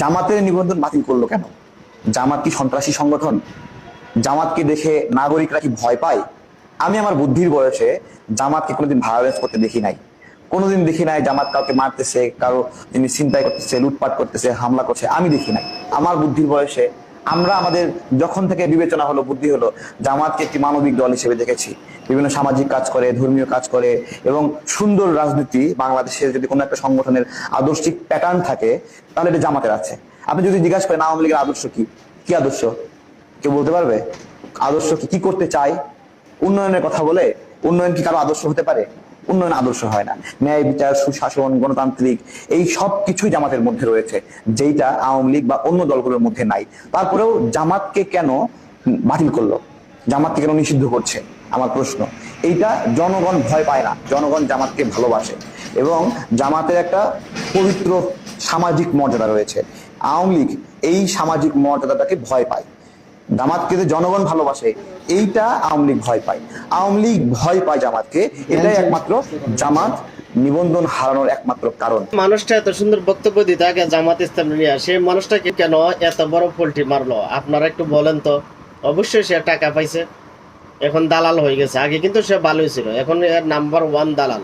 জামাতের নিবন্ধন বাতিল করলো কেন? জামাত কি সন্ত্রাসী সংগঠন? জামাতকে দেখে নাগরিকরা কি ভয় পায়? আমি আমার বুদ্ধির বয়সে জামাতকে কোনোদিন ভায়োলেন্স করতে দেখি নাই, কোনোদিন দেখি নাই জামাত কাউকে মারতেছে, কারো তিনি ছিনতাই করতেছে, লুটপাট করতেছে, হামলা করছে, আমি দেখি নাই। আমার বুদ্ধির বয়সে আমরা আমাদের যখন থেকে বিবেচনা হলো, বুদ্ধি হলো, জামাতকে একটি মানবিক দল হিসেবে দেখেছি। বিভিন্ন সামাজিক কাজ করে, ধর্মীয় কাজ করে, এবং সুন্দর রাজনীতি। বাংলাদেশের যদি কোনো একটা সংগঠনের আদর্শিক প্যাটার্ন থাকে তাহলে এটা জামাতের আছে। আপনি যদি জিজ্ঞাসা করেন আওয়ামী লীগের আদর্শ কি, কি আদর্শ, কেউ বলতে পারবে? আদর্শ কি, কি করতে চায়? উন্নয়নের কথা বলে। উন্নয়ন কি কারো আদর্শ হতে পারে? উন্নয়ন আদর্শ হয় না। ন্যায় বিচার, সুশাসন, গণতান্ত্রিক, এই সব কিছুই জামাতের মধ্যে রয়েছে, যেটা আওয়ামী লীগ বা অন্য দলগুলোর মধ্যে নাই। তারপরেও জামাতকে কেন বাতিল করলো, জামাতকে কেন নিষিদ্ধ করছে? আমার প্রশ্ন এইটা। জনগণ ভয় পায় না, জনগণ জামাতকে ভালোবাসে, এবং জামাতের একটা পবিত্র সামাজিক মর্যাদা রয়েছে। আওয়ামী লীগ এই সামাজিক মর্যাদাটাকে ভয় পায়। জামাতকে যে জনগণ ভালোবাসে, এইটা আওয়ামী লীগ ভয় পায়। আওয়ামী লীগ ভয় পায় জামাতকে, এটাই একমাত্র জামাত নিবন্ধন হারানোর একমাত্র কারণ। মানুষটা এত সুন্দর বক্তব্য দিতে আগে জামাত ইসলাম নিয়ে সে মানুষটাকে কেন এত বড় পোল্টি মারলো আপনারা একটু বলেন তো। অবশ্যই সে টাকা পাইছে, এখন দালাল হয়ে গেছে। আগে কিন্তু সে ভালোই ছিল, এখন এর নাম্বার 1 দালাল।